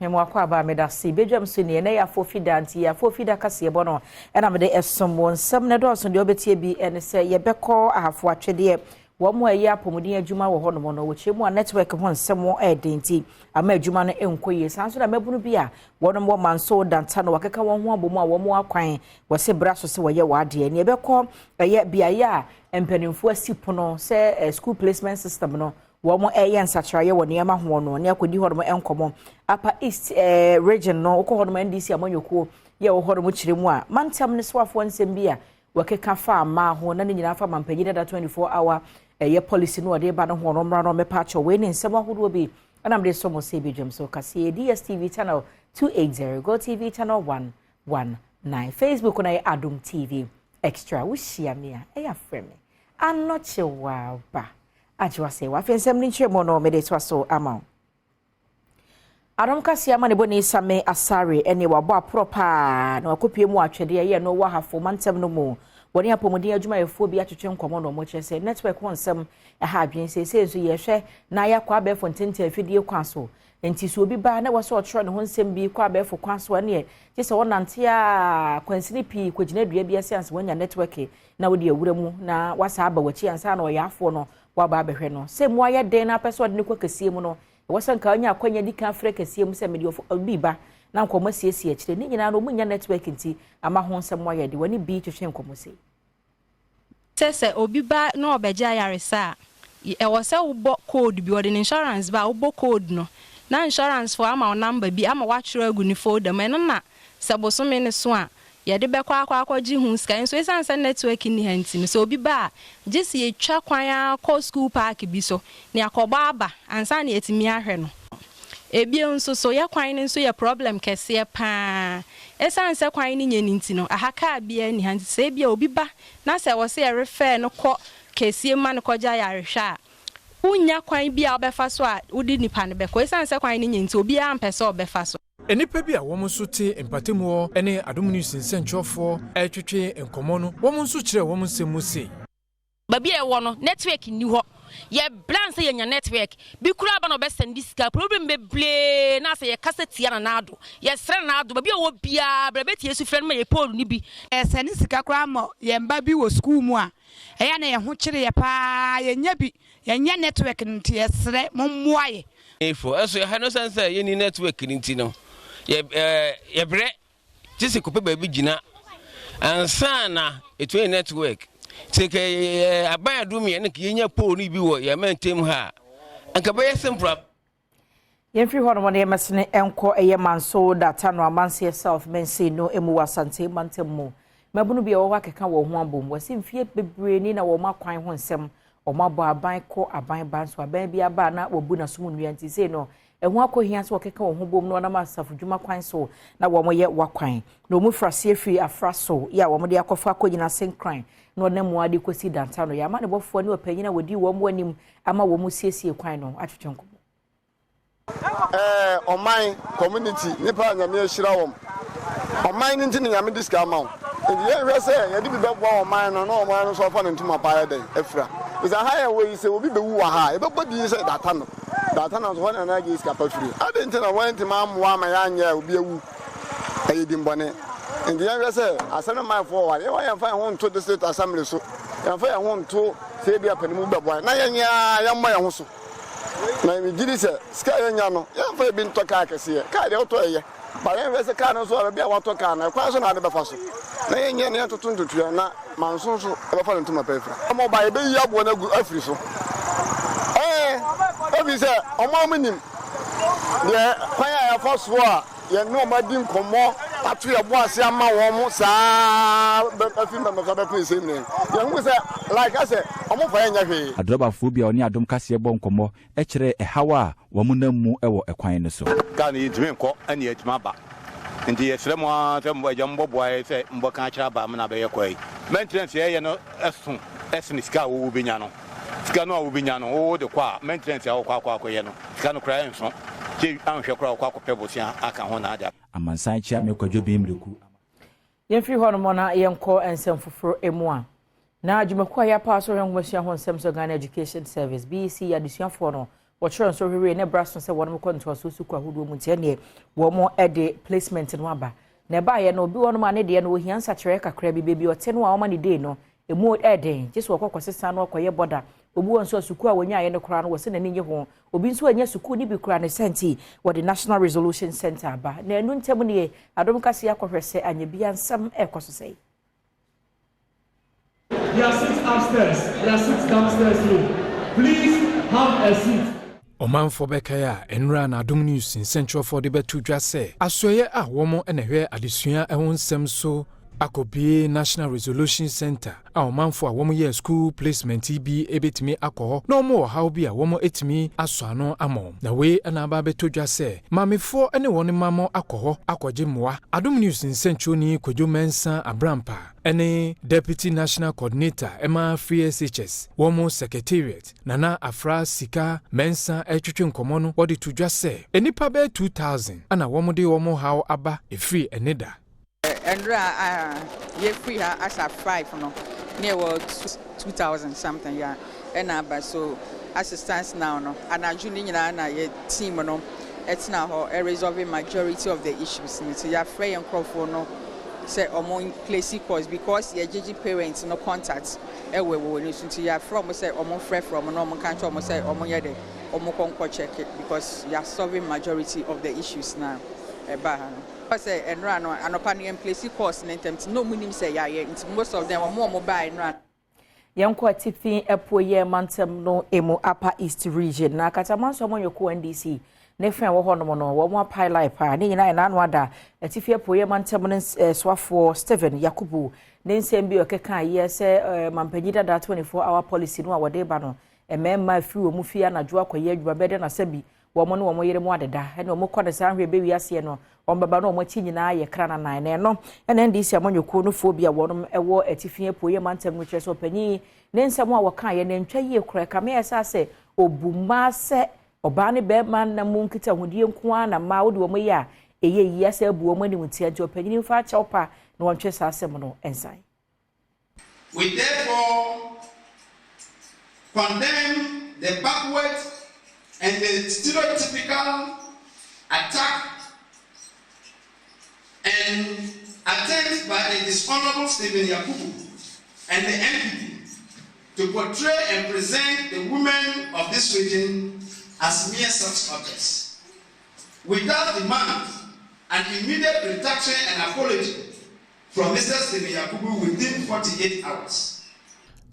Memo akwa ba me da si Badwam so ne ya fofida anti ya fofida kase bo no na me de esomo nsem ne do so de obetie bi ene se ye beko ahafo atwede wo mo ayi apomuden adwuma wo hono mo no wo chemu a network ho nsem edenti ama adwuma no enkoye sanso da mabunu bi a wo no mo manso danta no wakeka won ho abomu a wo mo akwan wo se braso se wo ye wade ne beko ye biaye a empanimfo asipono se school placement system no womo nsacharaye wo niam ho no ne akodi ho no enkomo apa east region no okọ ho no NDC amanyoko ye wo ho no chiremu a mantam ne swafo nsem bi a wakeka fa ma ho na ne nyina fa mampanyi da 24 hour ye policy no de ba no ho no mra no mepa cho we ne nsem ahodo bi anam de somo se Badwam so kase DSTV channel 280 Go TV channel 119 Facebook na Adom TV extra wo shia me a ya frame anoche wa ba ajwa se wa fensem ni chemo no me de so ama Adom kasi ama ne boni same asare ene wa bo apropa na wakopie mu atwede ye no wa hafo mantem no mu woni apomuden adwuma yefo bi atwetwe nkomo no mo kyese network wonsem ha adwen se so ye hwe na ya kwa be fontente afidie kwaso enti so obi ba na waso otro ne ho nsem bi kwa be fo kwaso ne kyese wonante a kwansini pi kwagina dua bi asianse wonya network na wodi awura mu na wasa aba wachi ansa na oyafo no waba abehwe no se mu aye den na person de ne kwakasie mu no wasanka onya akwanya dika afre kasie mu se mede obi ba na nkomo siesie akire ni nyina no munya network nti ama ho nsem aye de woni bi twetwe nkomo se sese obi ba na obeja yaresa e wo se wo code bi odi insurance ba wo code no na insurance for ama number bi ama wa twere agu ni folder me no na se bosome ne so a ye de bekwa akwaji hu scan so esanse network ni hanti so obi ba jisi ye twa kwan a call school park bi so ne akoba aba ansa na etimi ahwe no ebi nso so ye kwan ni nso ye problem kese pa esanse kwan ni nyeni nti no ahaka bia ni hanti se bia obi ba na se wo se ye refer no ko kese ma no koja ya rehwa unya kwan bia obefa so a udi nipa ne beko esanse kwan ni nyenti obi a mpese obefa so enipa bi a wo nso te empatemu ene Adom News nsentwofo etwetwe enkomo no wo nso kire wo nsemu se babi e wo no network ni ho ye plan say ye network bi kura ba no be send diska problem be ble na say ye cassette ya na ado ye sre na ado babi e wo bia bra beti esu frɛ no ma ye pole ni bi send sika kura mo ye mba bi wo school mu a eya na ye ho kire ye pa ye nya bi ye nya network nti ye sre mo mmoa ye efo eso ye no sense ye ni network nti no ye bre tisi kope ba bi gina ansa na eto network take aban Adom ye ne kenya pole ni bi wo ye mantem ha anka ba ye simple yemfri hono mo ne mesene enko eye manso data no amanse self mense no emu wasante mantem mu mabunu bi wo wakeka wo ho abom wasi mfie bebre ni na wo makwan ho nsem o mabo aban ko aban ban so aban bi aba na wobu na sumu nua nti sei no ehu akohia so wakeka wo ho bom no na masafu dwuma kwan so na wo mo ye wakwan na omu frase afri afraso ya wo mo de akofa akogina senkran no na mu ade kosi danta no ya ma ne bofo ne opanyina wodi wo mo anim ama wo mu siesie kwan no atwetwenko oman community nipa nyame ahira wom oman ni ntini nyame diska amaw ye hwe se ye di bi bebo oman no na oman no so fa ntuma paaya den afra is a higher way se obi bewu wa ha e bebo di se data no so na gi diska pafri ade ntina wanti ma amwa ma ya anya obi ewu ayi di mbone ndi ye hwe se asana my forward ye wa ya fa ho nto district assembly so ya fa ya ho nto se bia panimu bebo na ye nya ya mma ya ho so na mi gidi se ska yenya no ya fa bi ntoka akese ka de oto eye ba ya wese ka no so ba bia wato ka na kwa so na de befa so na yenya ne totu ntotu na manso so e befa ntuma pa afra mo ba e be yi abo na gu afri so obi se omo munim de kwa ya fa so a ye no ma di nkomo atu ye bo ase ama wo mo saa be afi ma me fa be pese mi ye hu se like I say omo fa nya hwe adrobafo bia oni Adom kase bo nkomo e kire ehawa wo mo namu e wo ekwan ne so ka ni ntimi nko ani atuma ba nti ye sere mo atem bo jam bobo ai se mbo kan kira ba me na be ye kwai maintenance ye no esun esni ska wo bi nya no ska no wo bi nya no wo de kwa maintenance ya wo kwa ye no ska no kra enso je anhwe kra kwa pebo sia aka ho na ada amansan chia me kwadwo bi mreku yemfri hono mo na yenko ensem foforo emu a na adwumaku ya pa so hwenwomashia ho nsem so Ghana Education Service BEC ya desuafo no wɔkyerɛ nso hwehwɛ ne bra so sɛ wɔn kɔ ntoaso suku ahodoɔ mu tie ne wɔn de placement no aba na ba yɛ no obi wɔn ma ne de no ohia nsakyerɛ kakra bi bebi ɔte no a wɔn ma ne de no emu ɛden gye so wɔkɔ sesa no ɔkɔyɛ boda obi wɔn nso suku a wɔnya ayɛ no kora no wɔ se na ne nye ho obi nso anya suku ni bi kora ne senti wɔ the National Resolution Center aba na enu ntem ne Adom kase akɔhwɛ sɛ anya bi ansam ɛkɔ so sɛ There are 6 upstairs, there are 6 downstairs here. Please have a seat. Omanfo bekaya enra na Adom News nsɛnkyerɛfo de betu dwa sɛ asoye a wɔn na hwɛ adesua ɛho nsɛm so akopie National Resolution Center a omanfo a wɔn yɛ school placement bi ebetimi akɔ na wɔn wɔ haw bi a wɔn etimi aso ano amɔ na we na aba betu dwa sɛ mamefo ne wɔn mamɔ akɔ akɔgye mmoa Adom News nsɛnkyerɛni Kwadwo Mensa Abrampa ene Deputy National Coordinator Emma Free SHS wɔn Secretariat Nana Afra Sika Mensa etwetwe nkɔmɔ no wɔde to dwa sɛ enipa bɛ 2000 ana wɔn de wɔn haw aba efiri eneda Endra ye free her as a 5 no near 2000 something yeah and so as it stands now no and a junior na ye team no it's now resolving majority of the issues so you are free and crowd no say among place course because your JG parents no contact we need to you from say free from no can't almost say yede check it because you are solving majority of the issues now say and run an opinion place course in terms no meaning say yeah most of them are more mobile and run Yanko Tifi Epoye Mantem no Emo Upper East region na kataman so mon yoko NDC ne fen wo hono no wo mo pilot pa ne nyina na anwada Tifi Epoye Mantem no swafo Steven Yakubu ne nsem bi okeka ye se mampanyida da 24-hour policy no a wode ba no emema afiri wo mu fia na dwo akoye adwuma bede na sabi wo mo no wo mo yere mu adeda he no mo kɔ de san hwe be wiase no baba no mo chi nyina ye kra na nan ne no ene ndisi amanyoko no fo bia wonom ewo Atifi Epoye Mantem no kyerɛ so panyi ne nsɛm a wɔka ye ne ntwa yie kora ka me yɛsa sɛ obuma sɛ oba ne be man na mu nkita hodie nko na ma wo de wo mo ye a eye yi asa abu wo mo ni mutia nti panyi mfa kyɛw pa na wɔntwe sa asɛm no ensan. We therefore condemn the backward and the stereotypical attack and attempt by the dishonorable Stephen Yakubu and the MPP to portray and present the women of this region as mere sex objects. Without demand an immediate retraction and apology from Mr. Stephen Yakubu within 48 hours.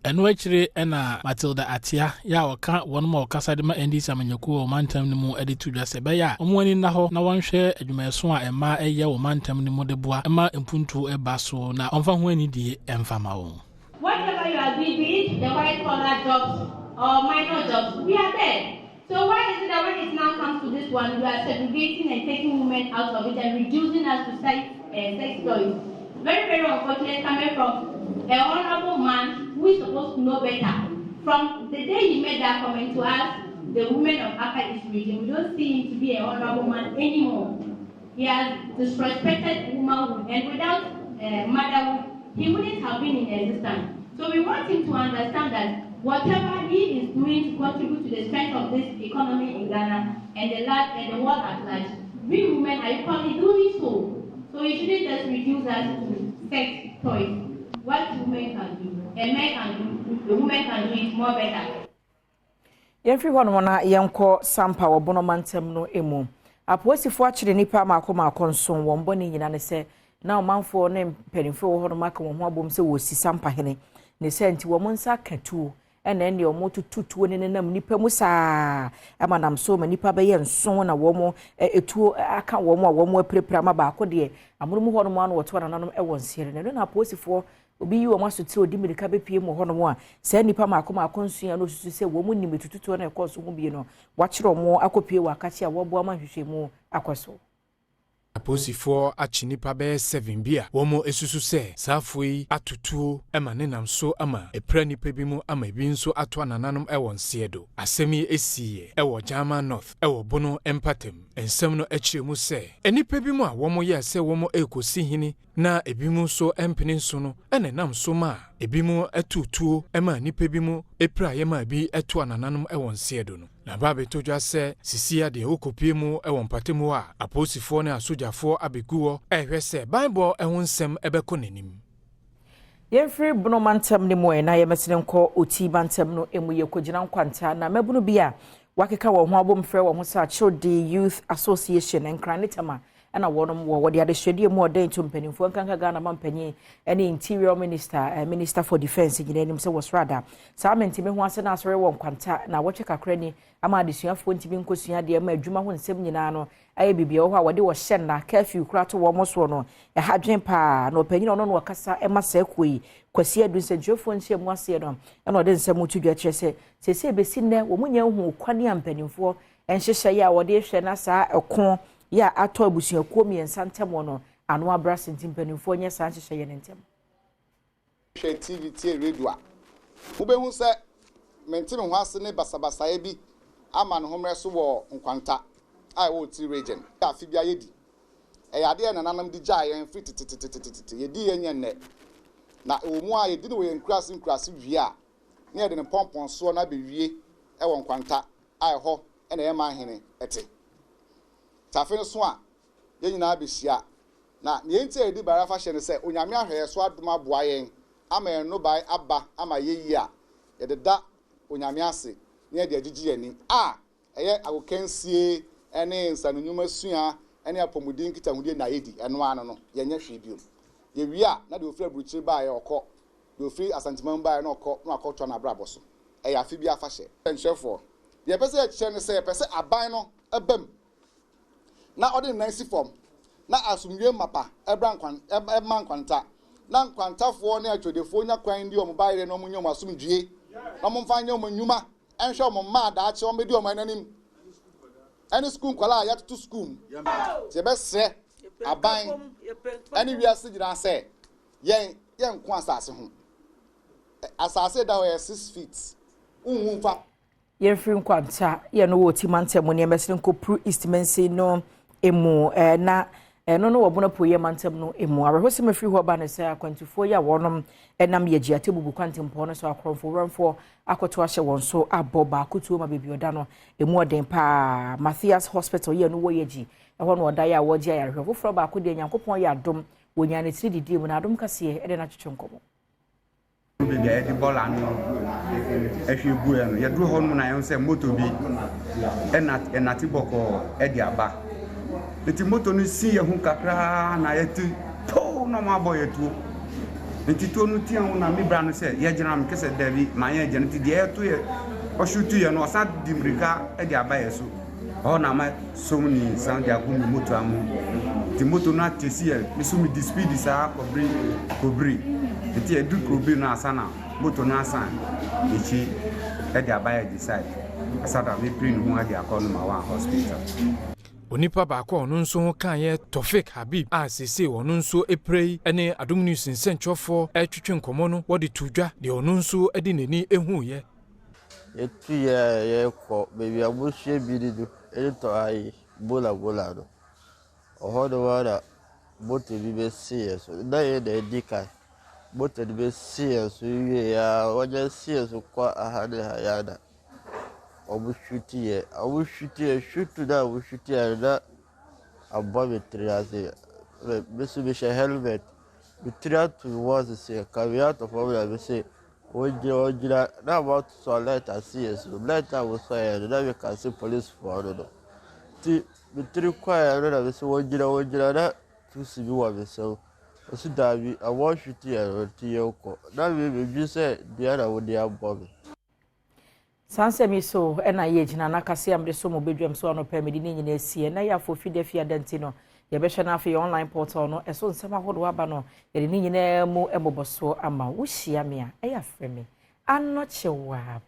Enwechire ena Matilda Atia ya waka wonu ma okasa de ma NDC amanyako o mantam ni mu ede tudwa se be ya omwani na ho na wonhwe adwumaso a ema eye o mantam ni mu de boa ema empuntu eba so na onfa ho ani die emfa ma wo. Whatever you agree with, the white collar jobs or minor jobs, we are there. So why is it that when it now comes to this one, we are segregating and taking women out of it and reducing us to sex toys? Very, very unfortunate coming from an honorable man who is supposed to know better. From the day he made that comment to us, the women of Upper East region, we don't see him to be an honorable man anymore. He has disrespected womanhood, and without motherhood, he wouldn't have been in existence. So we want him to understand that whatever he is doing to contribute to the strength of this economy in Ghana and the world at large, we women are equally doing so. So we shouldn't just reduce us to sex toys. What women can do, a man can do, the woman can do it more better. Everyone wanna yanko sampa wa bono mantem no emu. Aposifo akire nipa mako nson wo mboni nyina ne se na omanfo ne mpanimfo wo hono maka wo ho abom se wo si sampa hene ne se nti wo monsa katu ene ne omo tututuo ne nam nipa mu saa amanam so ma nipa be ye nson na wo mo etuo aka wo mo a wo mo aprepra ma ba ko de amono mu hono mo an wo to na nanom e won sire ne na aposifo obi yi wo masote odi mirika be pie mo hono mo a se nipa mako nson no susu se wo mo nim tututuo na ekoso ho bi no wa kire mo akopie wa akachi a wo bo ma hwehwemu akoso. Aposifo achinipa be 7 bia womo esusu se safoi atutuo ema nenam so ama epra nipa bi mu ama bi nso ato anananom ewon siedo asemi esiye ewo Jama North ewo bono empatem ensem no achiremu se enipa bi mu a womo ye se womo ekosi hini na ebi mu so empene so no enenam so ma ebi mu atutuo ema nipa bi mu epra ye ma bi eto anananom ewon siedo no na babe to dwa se sisia de okopie mu e won patemu a aposifo ne asojafo abeguo ehwe se bible ehun nsem ebeko nanim Yemfri bunu mantem ne moe na yemesene nko oti mantem no emu ye kogina nkwanta na mabunu bia wakeka wo ho abomfre wo ho sa Children Youth Association enkranitama na wonom wo de adehwedie mu odan to mpanimfo nkanka Ghana mampanyi ene Interior Minister Minister for Defense ginenim se wasrada sa mentime ho ase na asore wo nkwanta na woche kakra ni ama adesuafo ntimi nkosua de ma adwuma ho nsem nyina no aye bibia wo ha wode wo hye na curfew kura to wo moso no hadwen pa na opanyi no no wakasa ema sa ekoi kwasi adunsenjofo nhyia mu ase no na ode nsem utudwa kyerɛ sɛ besi ne wo munya hu kwane ampanimfo enhyehye ya wode hwɛ na sa ɛko ya ato abusuakuo miensa ntem no ano abra sentim panimfo nya sa nhyehyɛ ye ntem hwɛ TV tie radio a wobɛhu sɛ mentim ho ase ne basabasa ye bi ama no homre so wɔ nkwanta ai wo ti region afi bia yedi ade na nanam di gya ye free tititititi yedi ye nyenne na omu a yedi no ye nkrasi wie a ne yede ne pompon so na be wie wɔ nkwanta ai ho na ye ma hene ete tafe so a ye nyina be hia na ne enti edi bara fa hye ne se onyame ahwe so adoma boa yen ama eno bai aba ama ye yi a yede da onyame ase ne yede agigi ani a eye agokansie ene nsanunwuma sua ene apomudin kitahudie na yedi eno ano no ye nya hwe bio ye wi a na de ofri aburuchiri ba ye okọ de ofri asantiman ba ye na okọ na akọtọ na brabo so eye afi bia fa hye enhwefo ye pese ye kire ne se ye pese aban no ebam na odi nansi form na asumwie mapa ebran kwanta na nkwantafo ne atwodefo nya kwan ndi omobaire no munyo asumdwie na momfanye omanyuma enhwe omma da ache omedi omananim any school kwala ya to school se be se aban any wiase gina se yen ko asase ho asase da we 6 feet unhumfa yemfri nkwanta ye no woti mantem ne emesene kopru eastmensi no emu na no wobuna poye mantem no emu arehosi mafri ho ba ne se akwantufo ya wonom enam ye giate bubu kwantempo no so akromfo ranfo akoto ahye won so aboba akutuo ma bebioda no emu oden pa Matthias Hospital ye no wo yeji ho no oda ya woji ayarehwo foforo ba akode nyankopon ya Adom wonya ne tiri didi mu na Adom kase ede na twetwenkomo bebe edi bola no ehwe gu ya no ye duro ho no na ye se moto bi enati boko edi aba eti moto no si ye hu kakra na ye ti to no ma boy etuo eti to no ti an na mi bra no se ye gina me kese davi ma ye gina ti de ye to ye o shutu ye no o sa dimrika edi aba ye so o na ma so ni san dia ku mi moto amu ti moto na tesi ye mi so mi di speed sa kobri eti edu kobri na asana moto na asan echi edi aba ye decide asada mi prin hu adi akonu ma wa hospital onipa baako ono nso kan ye Tofik Habib a sese ono nso eprei ene Adom News nsentwofo etwetwe nkomo no wode tudwa de ono nso edi neni ehu ye etu ye ko bebi abuhye bididu eto ai bola do ohodo wada bote bi be CS da ye de dika bote bi CS ye ya waje CS kwa ahade hayada obushuti shutu da obushuti da above triase be helmet be try to was say caveat of all we say ojira na about so let us see so let us say that we can see police for no ti be three choir no we say ojira da to see we we so so da we awon shuti ti yoko na we be say dia na wo dia above Sansemi so ena ye gina na kase amde so mo bedwam so no permit ni nyina sie na ya fofi de fia denti no ye be hwe na afi online portal no eso nsema hodo aba no ye ni nyina mu eboboso ama wo hia me a eya freme anochewa